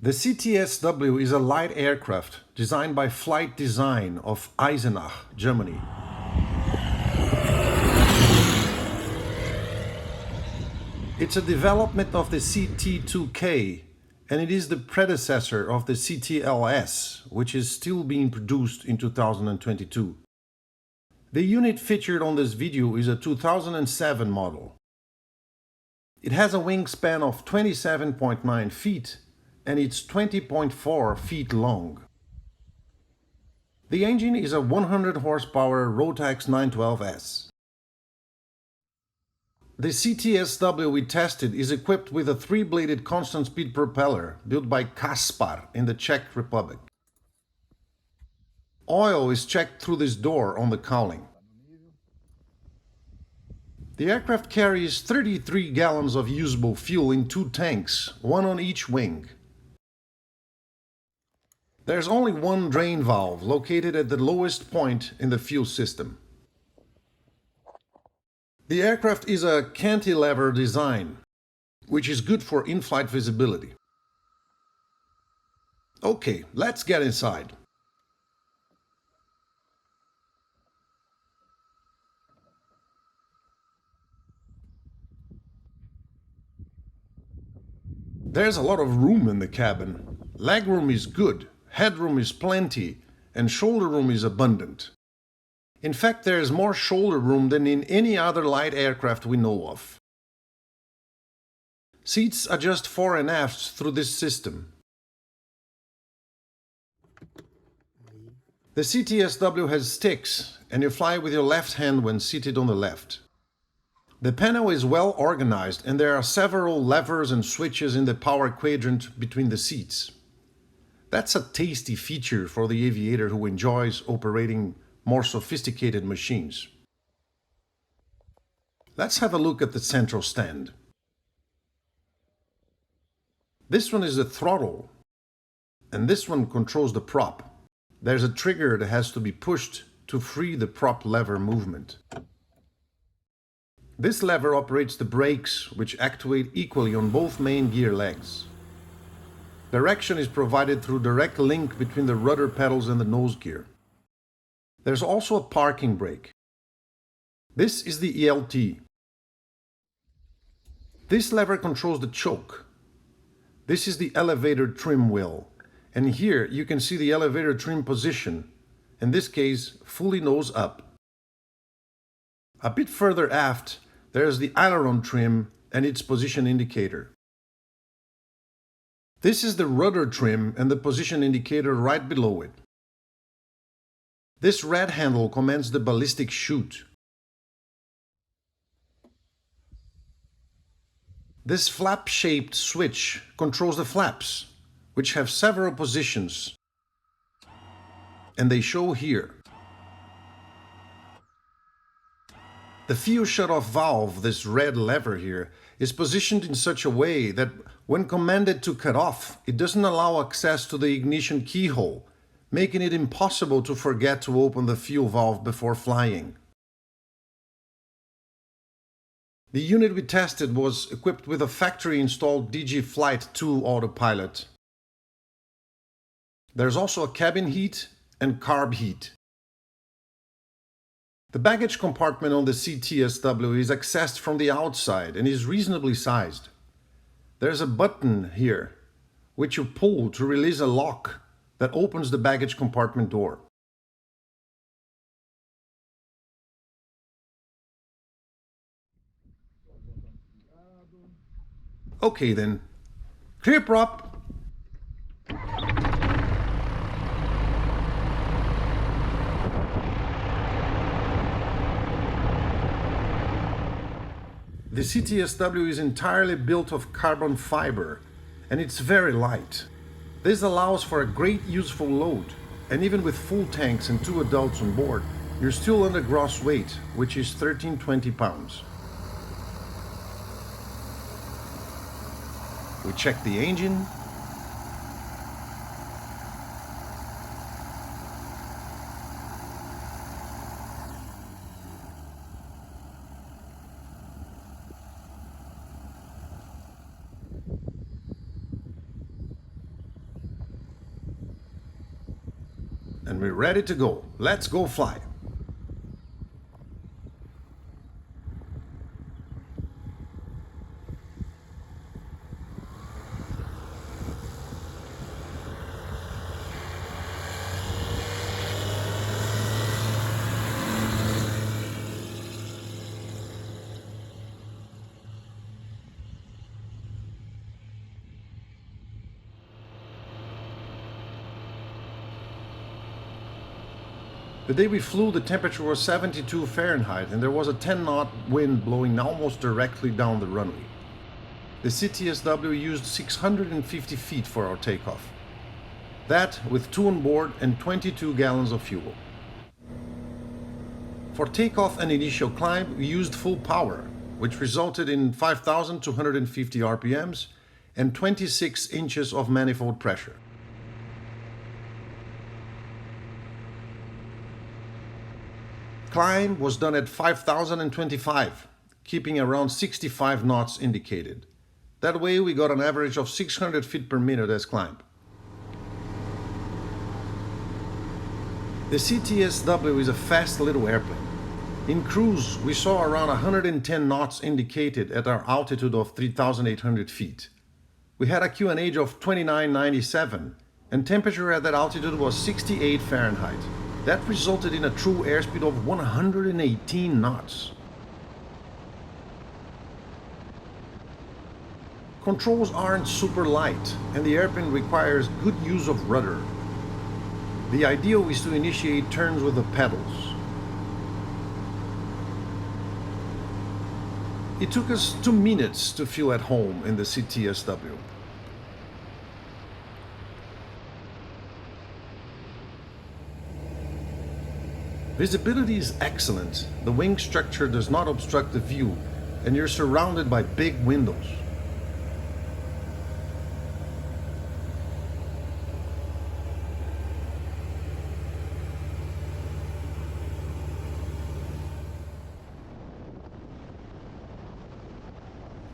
The CTsw is a light aircraft designed by Flight Design of Eisenach, Germany. It's a development of the CT2K, and it is the predecessor of the CTLS, which is still being produced in 2022. The unit featured on this video is a 2007 model. It has a wingspan of 27.9 feet and it's 20.4 feet long. The engine is a 100 horsepower Rotax 912S. The CTsw we tested is equipped with a 3-bladed constant speed propeller built by Kaspar in the Czech Republic. Oil is checked through this door on the cowling. The aircraft carries 33 gallons of usable fuel in 2 tanks, one on each wing. There's only one drain valve located at the lowest point in the fuel system. The aircraft is a cantilever design, which is good for in-flight visibility. Okay, let's get inside. There's a lot of room in the cabin. Legroom is good, headroom is plenty, and shoulder room is abundant. In fact, there is more shoulder room than in any other light aircraft we know of. Seats adjust fore and aft through this system. The CTsw has sticks, and you fly with your left hand when seated on the left. The Pano is well organized and there are several levers and switches in the power quadrant between the seats. That's a tasty feature for the aviator who enjoys operating more sophisticated machines. Let's have a look at the central stand. This one is the throttle, and this one controls the prop. There's a trigger that has to be pushed to free the prop lever movement. This lever operates the brakes, which actuate equally on both main gear legs. Direction is provided through direct link between the rudder pedals and the nose gear. There's also a parking brake. This is the ELT. This lever controls the choke. This is the elevator trim wheel, and here you can see the elevator trim position, in this case fully nose up. A bit further aft, there's the aileron trim and its position indicator. This is the rudder trim and the position indicator right below it. This red handle commands the ballistic chute. This flap-shaped switch controls the flaps, which have several positions, and they show here. The fuel shut-off valve, this red lever here, is positioned in such a way that when commanded to cut off, it doesn't allow access to the ignition keyhole, making it impossible to forget to open the fuel valve before flying. The unit we tested was equipped with a factory-installed DG Flight 2 autopilot. There's also a cabin heat and carb heat. The baggage compartment on the CTsw is accessed from the outside and is reasonably sized. There's a button here, which you pull to release a lock that opens the baggage compartment door. Okay then, clear prop. The CTsw is entirely built of carbon fiber and it's very light. This allows for a great useful load, and even with full tanks and 2 adults on board, you're still under gross weight, which is 1320 pounds. We check the engine. and we're ready to go. Let's go fly. The day we flew, the temperature was 72 Fahrenheit and there was a 10-knot wind blowing almost directly down the runway. The CTsw used 650 feet for our takeoff. That with 2 on board and 22 gallons of fuel. For takeoff and initial climb, we used full power, which resulted in 5,250 RPMs and 26 inches of manifold pressure. Climb was done at 5,025, keeping around 65 knots indicated. That way we got an average of 600 feet per minute as climb. The CTsw is a fast little airplane. In cruise, we saw around 110 knots indicated at our altitude of 3,800 feet. We had a QNH of 2997 and temperature at that altitude was 68 Fahrenheit. That resulted in a true airspeed of 118 knots. Controls aren't super light and the airplane requires good use of rudder. The ideal is to initiate turns with the pedals. It took us 2 minutes to feel at home in the CTsw. Visibility is excellent, the wing structure does not obstruct the view, and you're surrounded by big windows.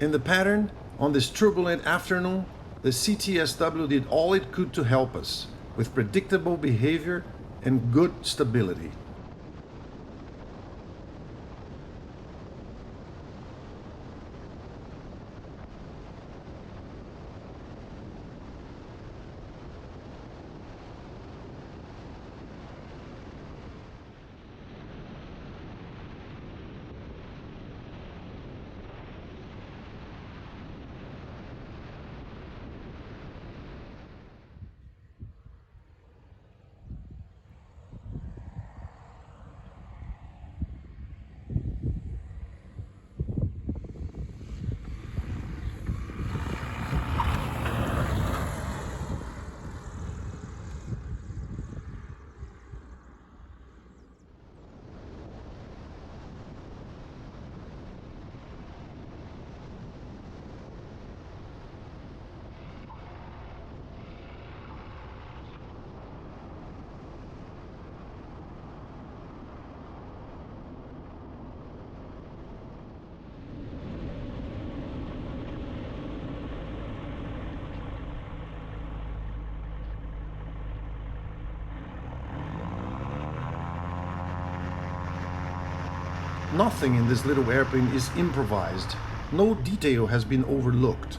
In the pattern, on this turbulent afternoon, the CTsw did all it could to help us, with predictable behavior and good stability. Nothing in this little airplane is improvised. No detail has been overlooked.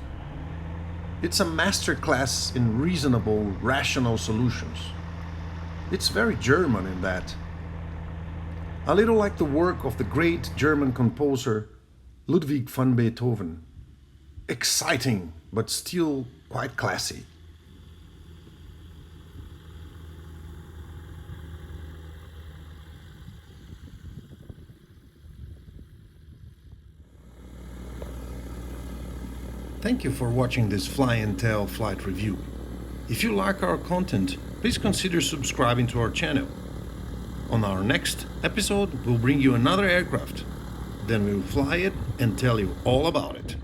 It's a masterclass in reasonable, rational solutions. It's very German in that. A little like the work of the great German composer Ludwig van Beethoven. Exciting, but still quite classy. Thank you for watching this Fly and Tell flight review. If you like our content, please consider subscribing to our channel. On our next episode, we'll bring you another aircraft. Then we'll fly it and tell you all about it.